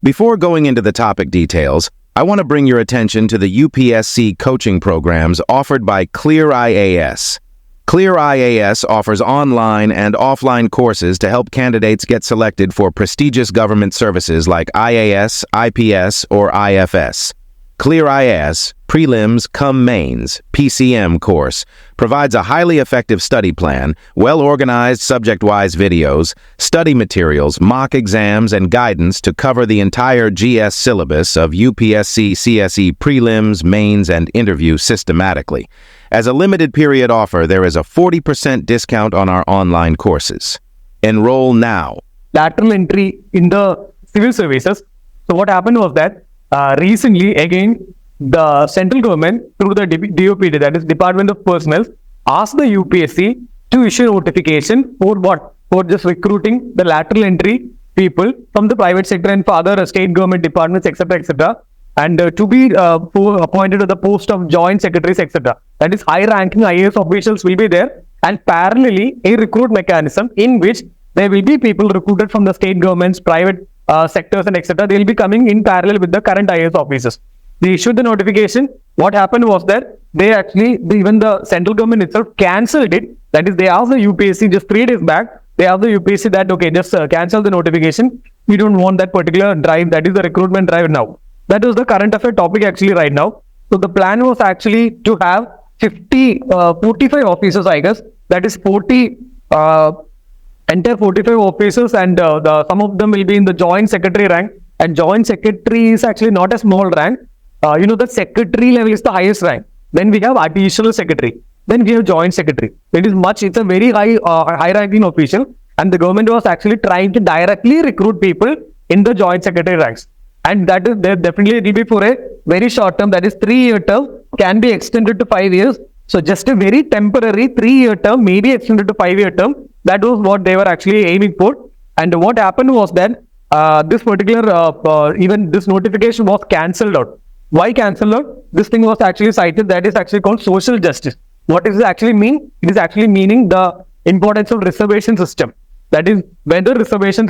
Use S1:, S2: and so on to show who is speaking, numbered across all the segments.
S1: Before going into the topic details, I want to bring your attention to the UPSC coaching programs offered by ClearIAS. ClearIAS offers online and offline courses to help candidates get selected for prestigious government services like IAS, IPS, or IFS. ClearIAS Prelims Cum Mains PCM course provides a highly effective study plan, well-organized subject-wise videos, study materials, mock exams, and guidance to cover the entire GS syllabus of UPSC CSE prelims, mains, and interview systematically. As a limited period offer, there is a 40% discount on our online courses. Enroll now.
S2: Lateral entry in the civil services. So what happened was that recently, again, the central government through the DOPD, that is Department of Personnel, asked the UPSC to issue notification for what? For just recruiting the lateral entry people from the private sector and for other state government departments, etc., etc., and to be appointed to the post of joint secretaries, etc. That is, high-ranking IAS officials will be there, and parallelly a recruit mechanism in which there will be people recruited from the state governments, private sectors, and etc. They will be coming in parallel with the current IAS officers. They issued the notification. What happened was that they actually, even the central government itself cancelled it. That is, they asked the UPSC just 3 days back, they asked the UPSC that, okay, just cancel the notification. We don't want that particular drive, that is the recruitment drive now. That was the current affair topic actually right now. So the plan was actually to have 45 officers, I guess. That is 45 officers, and some of them will be in the joint secretary rank. And joint secretary is actually not a small rank. The secretary level is the highest rank. Then we have additional secretary. Then we have joint secretary. It's a very high ranking official. And the government was actually trying to directly recruit people in the joint secretary ranks. And that is definitely will be for a very short term, that is 3-year term, can be extended to 5 years. So just a very temporary 3-year term may be extended to 5-year term. That was what they were actually aiming for. And what happened was that this particular, even this notification was cancelled out. Why cancelled out? This thing was actually cited, that is actually called social justice. What does it actually mean? It is actually meaning the importance of reservation system. That is, when the reservation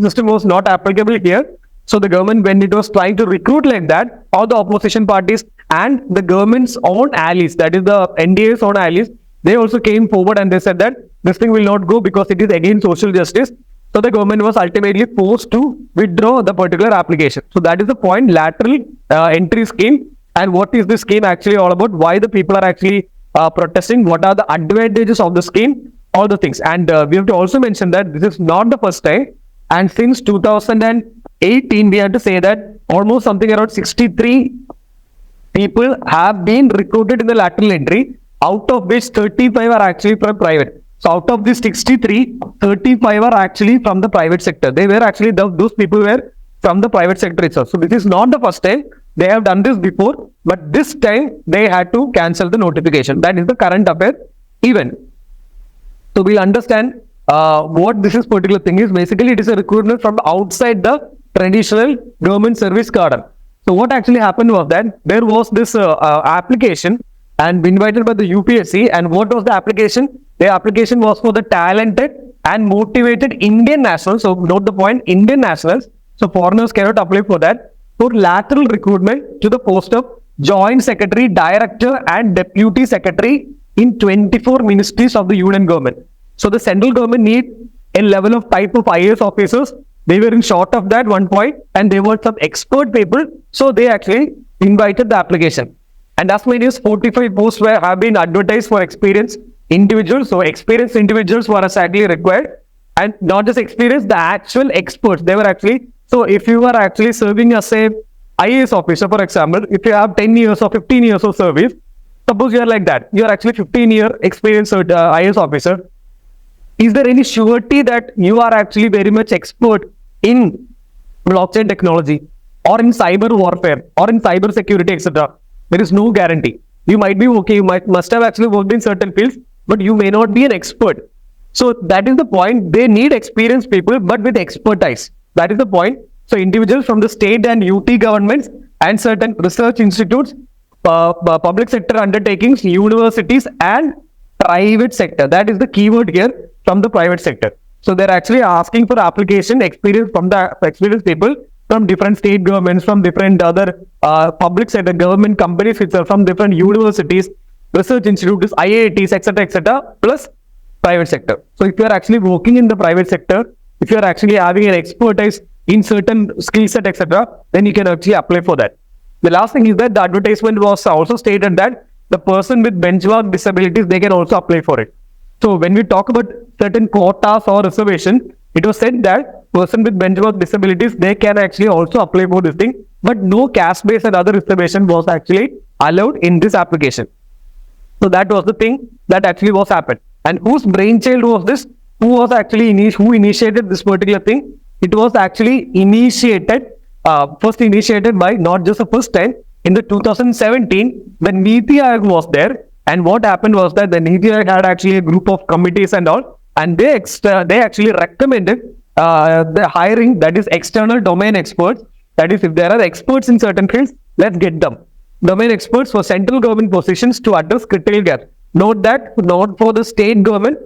S2: system was not applicable here. So the government, when it was trying to recruit like that, all the opposition parties and the government's own allies, that is the NDA's own allies, they also came forward and they said that this thing will not go because it is against social justice. So the government was ultimately forced to withdraw the particular application. So that is the point, lateral entry scheme. And what is this scheme actually all about? Why the people are actually protesting? What are the advantages of the scheme? All the things. And we have to also mention that this is not the first time. And since 2018, we have to say that almost something around 63 people have been recruited in the lateral entry, out of which 35 are actually from private. So out of these 63, 35 are actually from the private sector. They were actually, those people were from the private sector itself. So this is not the first time. They have done this before, but this time they had to cancel the notification. That is the current affair event. So we'll understand what this is particular thing is. Basically, it is a recruitment from outside the traditional government service cadre. So what actually happened was that there was this application and invited by the UPSC. And what was the application? The application was for the talented and motivated Indian nationals. So note the point, Indian nationals. So foreigners cannot apply for that. For lateral recruitment to the post of joint secretary, director, and deputy secretary in 24 ministries of the union government. So the central government need a level of type of IAS officers. They were in short of that one point, and they were some expert people. So they actually invited the application. And as many as 45 posts have been advertised for experienced individuals. So experienced individuals were actually required, and not just experienced, the actual experts. They were actually, so if you are actually serving as a IAS officer, for example, if you have 10 years or 15 years of service, suppose you are like that, you are actually 15-year experienced IAS officer. Is there any surety that you are actually very much expert in blockchain technology or in cyber warfare or in cyber security, etc.? There is no guarantee. You might be okay, you must have actually worked in certain fields, but you may not be an expert. So that is the point. They need experienced people, but with expertise. That is the point. So individuals from the state and UT governments and certain research institutes, public sector undertakings, universities, and private sector. That is the keyword here, from the private sector. So they're actually asking for application experience from the experienced people from different state governments, from different other public sector government companies itself, from different universities, research institutes, IITs, etc., plus private sector. So if you are actually working in the private sector, if you are actually having an expertise in certain skill set, etc., then you can actually apply for that. The last thing is that the advertisement was also stated that the person with benchmark disabilities, they can also apply for it. So when we talk about certain quotas or reservation, it was said that person with benchmark disabilities, they can actually also apply for this thing, but no caste-based and other reservation was actually allowed in this application. So that was the thing that actually was happened. And whose brainchild was this? Who was actually who initiated this particular thing? It was actually first initiated by not just the first time. In the 2017, the Niti Aayog was there, and what happened was that the Niti Aayog had actually a group of committees and all, and they actually recommended the hiring, that is external domain experts. That is, if there are experts in certain fields, let's get them. Domain experts for central government positions to address critical gaps. Note that not for the state government,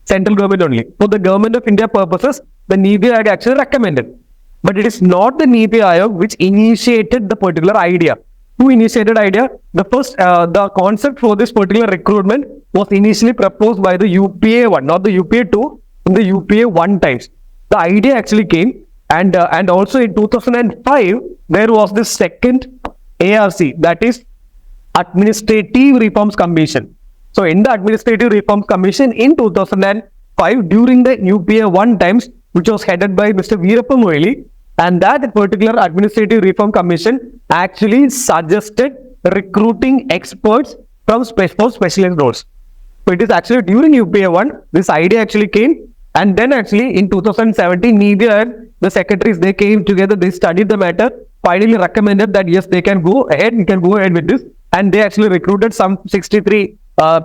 S2: central government only. For the government of India purposes, the Niti Aayog actually recommended. But it is not the Niti Aayog which initiated the particular idea. Who initiated idea? The concept for this particular recruitment was initially proposed by the UPA 1, not the UPA 2, in the UPA 1 times. The idea actually came, and also in 2005, there was this second ARC, that is Administrative Reforms Commission. So in the Administrative Reforms Commission in 2005, during the UPA 1 times, which was headed by Mr. Veerappa Moily, and that particular Administrative Reform Commission actually suggested recruiting experts for specialist roles. So it is actually during UPA 1, this idea actually came, and then actually in 2017, media and the secretaries, they came together, they studied the matter, finally recommended that yes, they can go ahead, with this, and they actually recruited some 63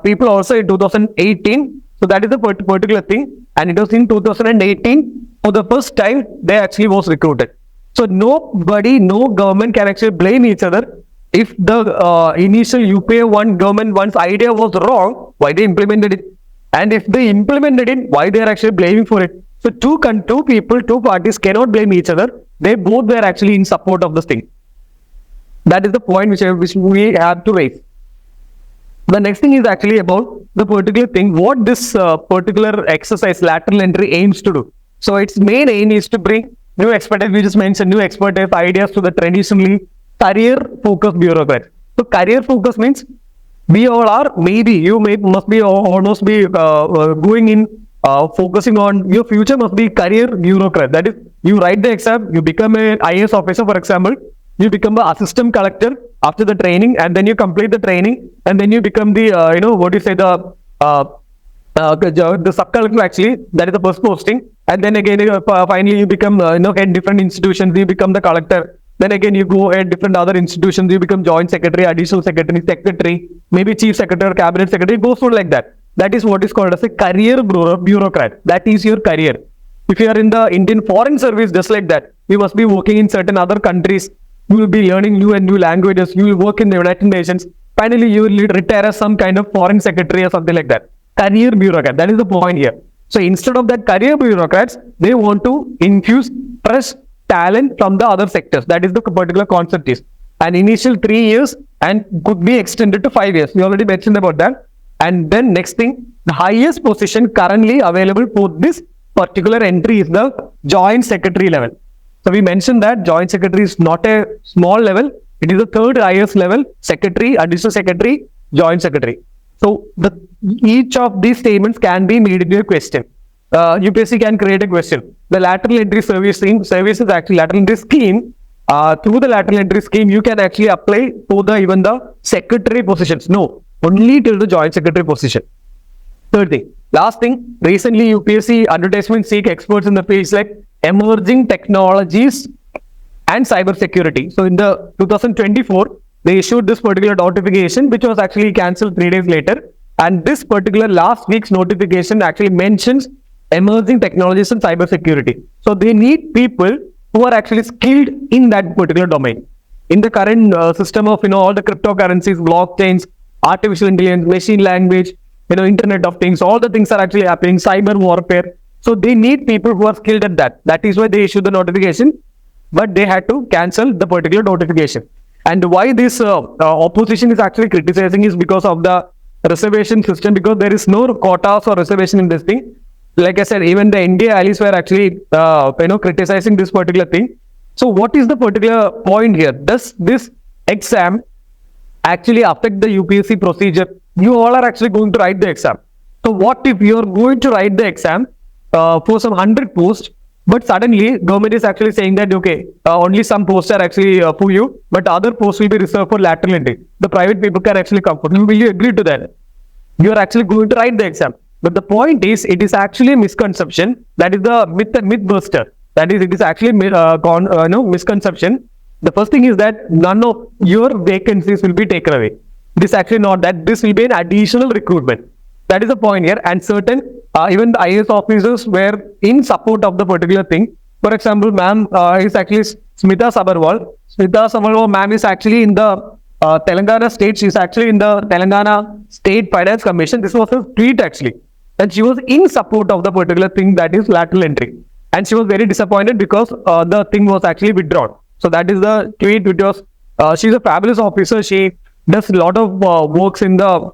S2: people also in 2018. So that is the particular thing, and it was in 2018 for the first time they actually was recruited. So no government can actually blame each other. If the initial UPA 1 government one's idea was wrong, why they implemented it? And if they implemented it, why they are actually blaming for it? So two parties cannot blame each other. They both were actually in support of this thing. That is the point which we have to raise. The next thing is actually about the particular thing, what this particular exercise, lateral entry, aims to do. So its main aim is to bring new expertise, we just mentioned new expertise ideas to the traditionally career-focused bureaucrats. So career-focused means we all are, must be almost be going in, focusing on your future must be career bureaucrat. That is, you write the exam, you become an IAS officer, for example, you become an assistant collector after the training, and then you complete the training, and then you become the, the sub-collector actually, that is the first posting, and then again, finally you become, head different institutions, you become the collector, then again you go ahead different other institutions, you become joint secretary, additional secretary, maybe chief secretary, cabinet secretary, it goes through like that. That is what is called as a career bureaucrat. That is your career. If you are in the Indian Foreign Service, just like that, you must be working in certain other countries, you will be learning new languages, you will work in the United Nations, finally you will retire as some kind of foreign secretary or something like that. Career bureaucrat, that is the point here. So instead of that career bureaucrats, they want to infuse fresh talent from the other sectors. That is the particular concept is. An initial 3 years and could be extended to 5 years. We already mentioned about that. And then next thing, the highest position currently available for this particular entry is the joint secretary level. So we mentioned that joint secretary is not a small level. It is the third highest level, secretary, additional secretary, joint secretary. So each of these statements can be made into a question. UPSC can create a question. The lateral entry service is actually lateral entry scheme. Through the lateral entry scheme, you can actually apply for even the secretary positions. No, only till the joint secretary position. Third thing, last thing, recently UPSC advertisements seek experts in the fields like emerging technologies and cyber security. So in the 2024, they issued this particular notification, which was actually cancelled 3 days later. And this particular last week's notification actually mentions emerging technologies and cyber security. So they need people who are actually skilled in that particular domain. In the current system of all the cryptocurrencies, blockchains, artificial intelligence, machine language, Internet of Things, all the things are actually happening, cyber warfare. So they need people who are skilled at that. That is why they issue the notification. but they had to cancel the particular notification. And why this opposition is actually criticizing is because of the reservation system, because there is no quotas or reservation in this thing. Like I said, even the India allies were actually criticizing this particular thing. So what is the particular point here? Does this exam actually affect the UPSC procedure? You all are actually going to write the exam. So what if you are going to write the exam for some 100 posts, but suddenly government is actually saying that, okay, only some posts are actually for you, but other posts will be reserved for lateral entry. The private people can actually come for. Will you agree to that? You are actually going to write the exam. But the point is, it is actually a misconception. That is the myth buster. That is, it is actually misconception. The first thing is that none of your vacancies will be taken away. It is actually not that. This will be an additional recruitment. That is the point here. And certain, even the IAS officers were in support of the particular thing. For example, ma'am is actually Smita Sabarwal. Smita Sabarwal ma'am is actually in the Telangana state. She is actually in the Telangana State Finance Commission. This was a tweet actually. And she was in support of the particular thing, that is lateral entry. And she was very disappointed because the thing was actually withdrawn. So that is the tweet which was, she's a fabulous officer. She does a lot of works in the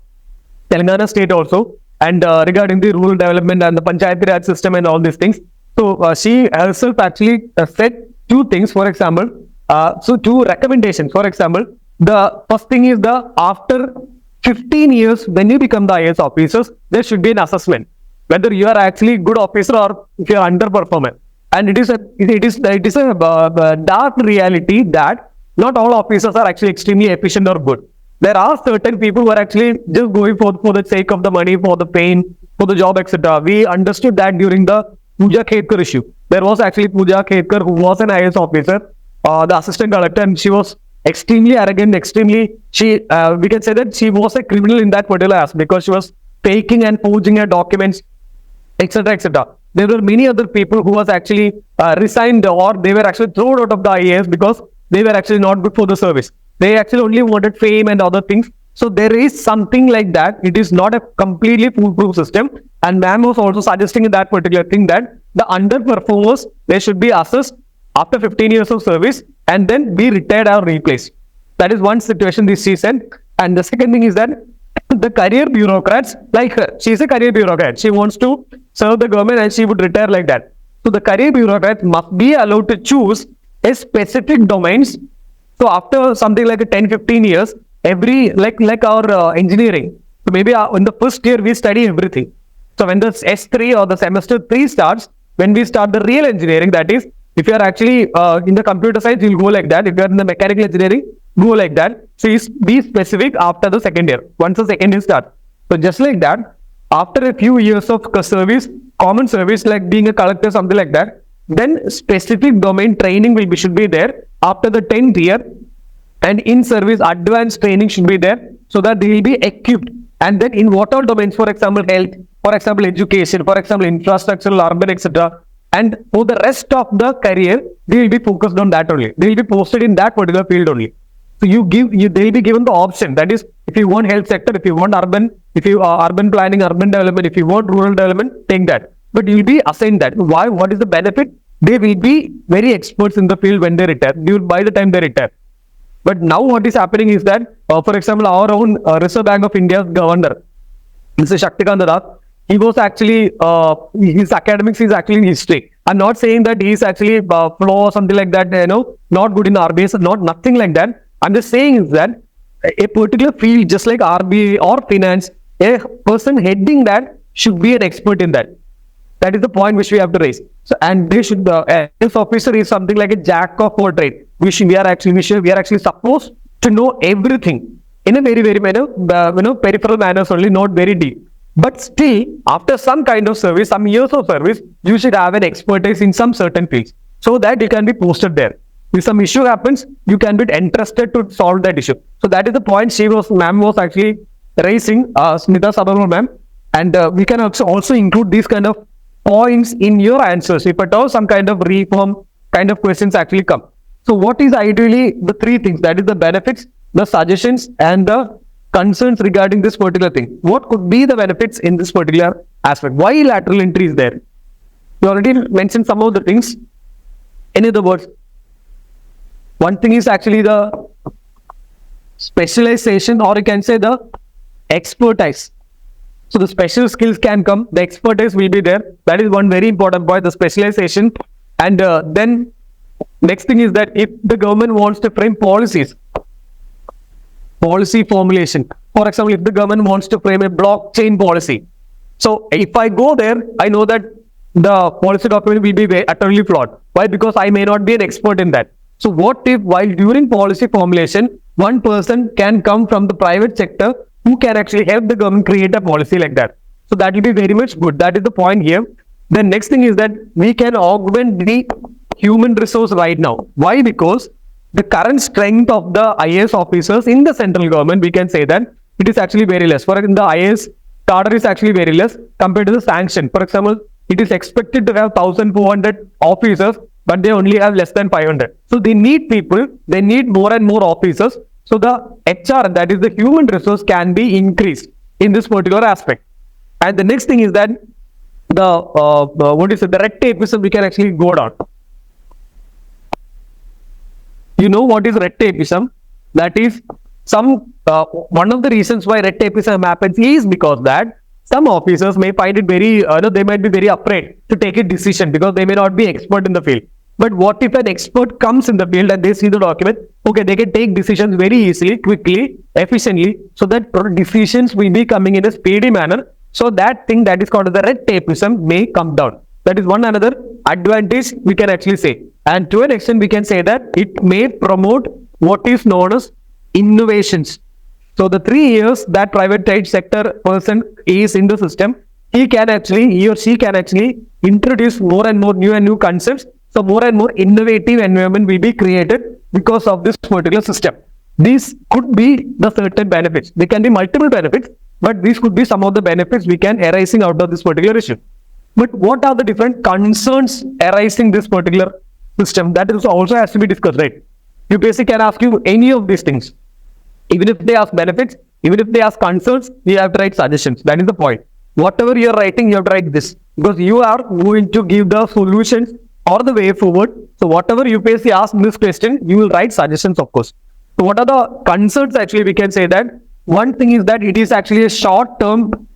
S2: Telangana state also, and regarding the rural development and the Panchayati Raj system and all these things. So she herself actually said two things, for example, two recommendations. For example, the first thing is after 15 years, when you become the IAS officers, there should be an assessment whether you are actually good officer or if you are underperformer. And it is a dark reality that not all officers are actually extremely efficient or good. There are certain people who are actually just going for the sake of the money, for the pain, for the job, etc. We understood that during the Pooja Khetkar issue. There was actually Pooja Khetkar who was an IAS officer, the assistant collector, and she was extremely arrogant, we can say that she was a criminal in that particular aspect because she was faking and forging her documents, etc., etc. There were many other people who was actually resigned, or they were actually thrown out of the IAS because they were actually not good for the service. They actually only wanted fame and other things. So there is something like that. It is not a completely foolproof system. And ma'am was also suggesting in that particular thing that the underperformers, they should be assessed after 15 years of service and then be retired or replaced. That is one situation this she said. And the second thing is that the career bureaucrats, like her, she's a career bureaucrat. She wants to serve the government and she would retire like that. So the career bureaucrats must be allowed to choose a specific domains. So after something like a 10-15 years, every like our engineering, so maybe in the first year we study everything. So when the S3 or the semester 3 starts, when we start the real engineering, that is, if you are actually in the computer science, you'll go like that. If you are in the mechanical engineering, go like that. So be specific after the second year, once the second year starts. So just like that, after a few years of service, common service, like being a collector, something like that, then specific domain training should be there after the 10th year, and in service advanced training should be there so that they will be equipped. And then in what all domains, for example, health, for example, education, for example, infrastructure, urban, etc. And for the rest of the career, they will be focused on that only. They will be posted in that particular field only. So they will be given the option. That is, if you want health sector, if you want urban, if you are urban planning, urban development, if you want rural development, take that. But you will be assigned that. Why? What is the benefit? They will be very experts in the field when they retire, by the time they retire. But now what is happening is that, for example, our own Reserve Bank of India's governor, Mr. Shaktikant Das, he was actually, his academics is actually in history. I'm not saying that he is actually flaw or something like that, not good in RBI, nothing like that. I'm just saying is that a particular field, just like RBI or finance, a person heading that should be an expert in that. That is the point which we have to raise. So, and they should, this officer is something like a jack of all trade. We are actually supposed to know everything in a very, very peripheral manners only, not very deep. But still, after some kind of service, some years of service, you should have an expertise in some certain fields so that you can be posted there. If some issue happens, you can be entrusted to solve that issue. So that is the point ma'am was actually raising, Smita Sabarwal ma'am. And we can also include these kind of points in your answers if at all some kind of reform kind of questions actually come. So what is ideally the three things? That is the benefits, the suggestions, and the concerns regarding this particular thing. What could be the benefits in this particular aspect? Why lateral entry is there? You already mentioned some of the things. Any other words? One thing is actually the specialization, or you can say the expertise. So the special skills can come, the expertise will be there. That is one very important point, the specialization. And then next thing is that if the government wants to frame policies, policy formulation. For example, if the government wants to frame a blockchain policy. So if I go there, I know that the policy document will be utterly flawed. Why? Because I may not be an expert in that. So what if while during policy formulation, one person can come from the private sector who can actually help the government create a policy like that. So that will be very much good. That is the point here. The next thing is that we can augment the human resource right now. Why? Because the current strength of the IAS officers in the central government, we can say that it is actually very less. For example, the IAS cadre is actually very less compared to the sanction. For example, it is expected to have 1,400 officers, but they only have less than 500. So they need people, they need more and more officers. So the HR, that is the human resource, can be increased in this particular aspect. And the next thing is that the red tapeism, we can actually go down. You know what is red tapeism? That is one of the reasons why red tapeism happens is because that some officers may find it very, they might be very afraid to take a decision because they may not be expert in the field. But what if an expert comes in the field and they see the document? Okay, they can take decisions very easily, quickly, efficiently, so that decisions will be coming in a speedy manner. So that thing that is called the red tapeism may come down. That is one another advantage we can actually say. And to an extent, we can say that it may promote what is known as innovations. So the 3 years that private sector person is in the system, he or she can actually introduce more and more new concepts. So more and more innovative environment will be created because of this particular system. These could be the certain benefits. There can be multiple benefits, but these could be some of the benefits we can arising out of this particular issue. But what are the different concerns arising this particular system? That is also has to be discussed, right? You basically can ask you any of these things. Even if they ask benefits, even if they ask concerns, you have to write suggestions. That is the point. Whatever you are writing, you have to write this. Because you are going to give the solutions or the way forward. So whatever UPSC asks in this question, you will write suggestions, of course. So what are the concerns? Actually, we can say that one thing is that it is actually a short-term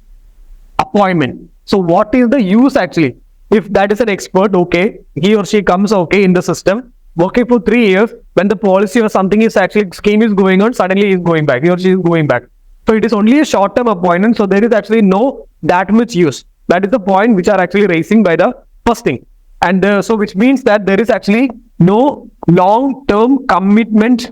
S2: appointment. So what is the use actually? If that is an expert, okay, he or she comes okay in the system, working for 3 years, when the policy or something is actually scheme is going on, suddenly he is going back, he or she is going back. So it is only a short-term appointment, so there is actually no that much use. That is the point which are actually raising by the first thing. And so which means that there is actually no long-term commitment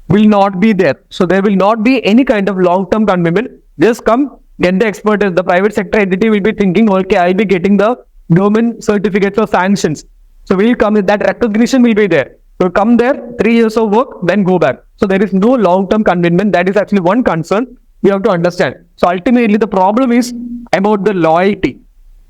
S2: will not be there. So there will not be any kind of long-term commitment. Just come, get the expertise. The private sector entity will be thinking, okay, I'll be getting the government certificates or sanctions. So we'll come, that recognition will be there. So come there, 3 years of work, then go back. So there is no long-term commitment. That is actually one concern we have to understand. So ultimately the problem is about the loyalty.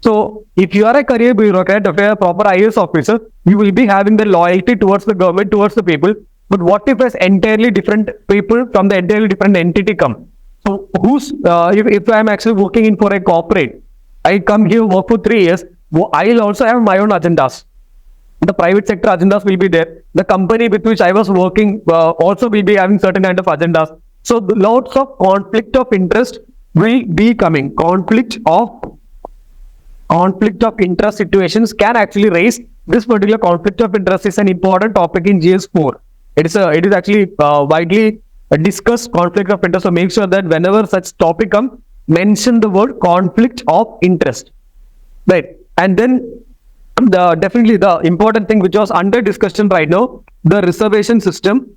S2: So if you are a career bureaucrat, if you are a proper IAS officer, you will be having the loyalty towards the government, towards the people. But what if as entirely different people from the entirely different entity come? So if I am actually working in for a corporate, I come here, work for 3 years, I will also have my own agendas. The private sector agendas will be there. The company with which I was working also will be having certain kind of agendas. So lots of conflict of interest will be coming. Conflict of interest situations can actually raise. This particular conflict of interest is an important topic in GS4. It is actually widely discussed, conflict of interest. So make sure that whenever such topic comes, mention the word conflict of interest, right? And then definitely the important thing which was under discussion right now, the reservation system.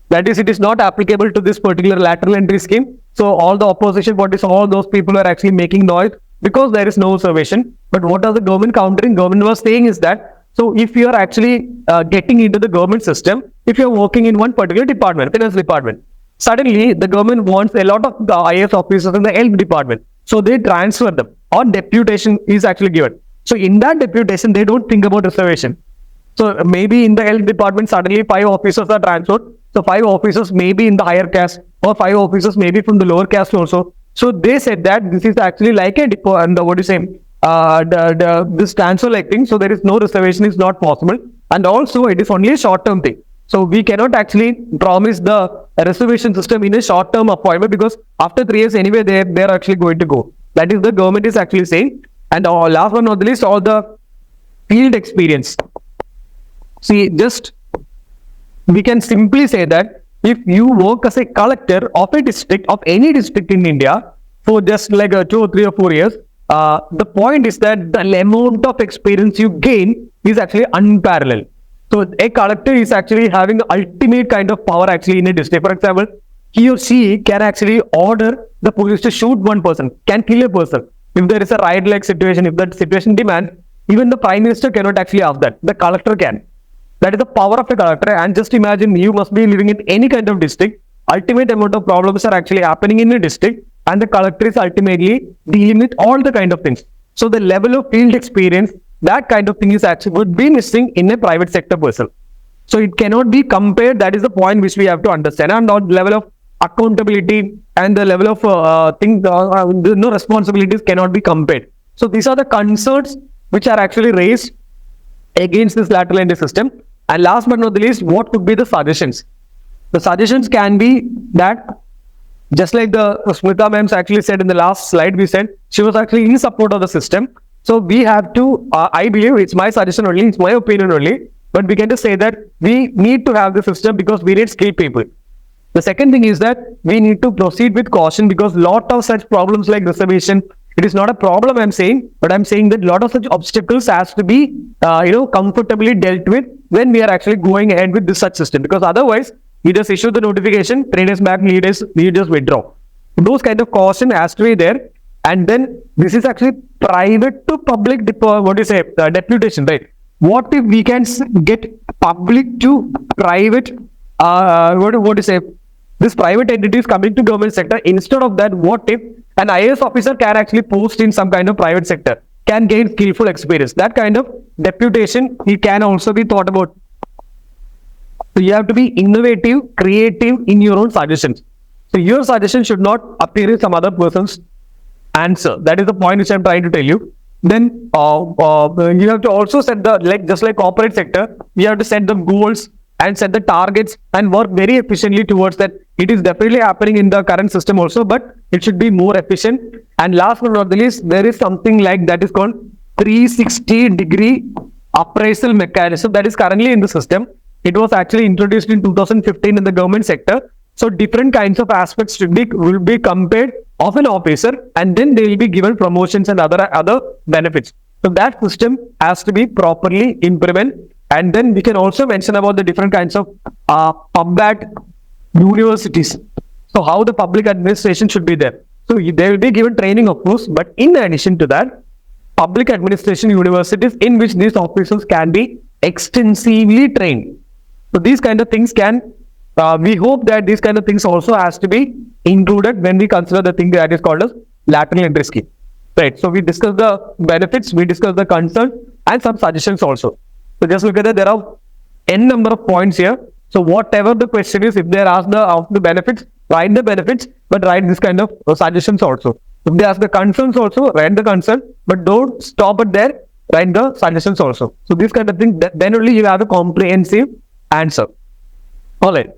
S2: That is, it is not applicable to this particular lateral entry scheme. So all the opposition parties, all those people are actually making noise because there is no reservation. But what are the government countering? Government was saying is that, so if you are actually getting into the government system, if you are working in one particular department, finance department, suddenly the government wants a lot of the IAS officers in the health department. So they transfer them, or deputation is actually given. So in that deputation, they don't think about reservation. So maybe in the health department, suddenly 5 officers are transferred. So 5 officers may be in the higher caste, or 5 officers may be from the lower caste also. So they said that this is actually like a this transfer like thing. So there is no reservation is not possible. And also it is only a short-term thing. So we cannot actually promise the reservation system in a short-term appointment, because after 3 years anyway, they're actually going to go. That is the government is actually saying. And last but not the least, all the field experience. See, just we can simply say that if you work as a collector of a district, of any district in India, for just like 2 or 3 or 4 years, the point is that the amount of experience you gain is actually unparalleled. So a collector is actually having the ultimate kind of power actually in a district. For example, he or she can actually order the police to shoot one person, can kill a person. If there is a riot-like situation, if that situation demands, even the Prime Minister cannot actually ask that. The collector can. That is the power of a collector. And just imagine, you must be living in any kind of district. Ultimate amount of problems are actually happening in a district, and the collector is ultimately dealing with all the kind of things. So the level of field experience, that kind of thing is actually would be missing in a private sector person. So it cannot be compared. That is the point which we have to understand. And on the level of accountability and the level of responsibilities cannot be compared. So these are the concerns which are actually raised against this lateral entry system. And last but not the least, what could be the suggestions? The suggestions can be that, just like the Smita ma'am actually said in the last slide, we said she was actually in support of the system. So we have to, I believe it's my suggestion only, it's my opinion only, but we can just say that we need to have the system because we need skilled people. The second thing is that we need to proceed with caution, because lot of such problems like reservation, it is not a problem I'm saying, but I'm saying that lot of such obstacles has to be, comfortably dealt with when we are actually going ahead with this such system, because otherwise we just issue the notification, 3 days back, we just withdraw. Those kind of caution has to be there. And then this is actually private to public deputation, right? What if we can get public to private, this private entity is coming to government sector. Instead of that, what if an IAS officer can actually post in some kind of private sector, can gain skillful experience? That kind of deputation, it can also be thought about. So you have to be innovative, creative in your own suggestions. So your suggestion should not appear in some other person's answer. That is the point which I'm trying to tell you. Then you have to also set the, just like corporate sector, you have to set the goals and set the targets and work very efficiently towards that. It is definitely happening in the current system also, but it should be more efficient. And last but not the least, there is something like that is called 360-degree appraisal mechanism that is currently in the system. It was actually introduced in 2015 in the government sector. So different kinds of aspects will be compared of an officer, and then they will be given promotions and other benefits. So that system has to be properly implemented. And then we can also mention about the different kinds of PubAd universities. So how the public administration should be there. So they will be given training, of course, but in addition to that, public administration universities in which these officers can be extensively trained. So these kind of things can, we hope that these kind of things also has to be included when we consider the thing that is called as lateral entry scheme. Right. So we discussed the benefits, we discussed the concerns and some suggestions also. So just look at it, there are n number of points here. So whatever the question is, if they are asked the benefits, write the benefits, but write this kind of suggestions also. If they ask the concerns also, write the concern, but don't stop it there, write the suggestions also. So this kind of thing, then only you have a comprehensive answer. All right.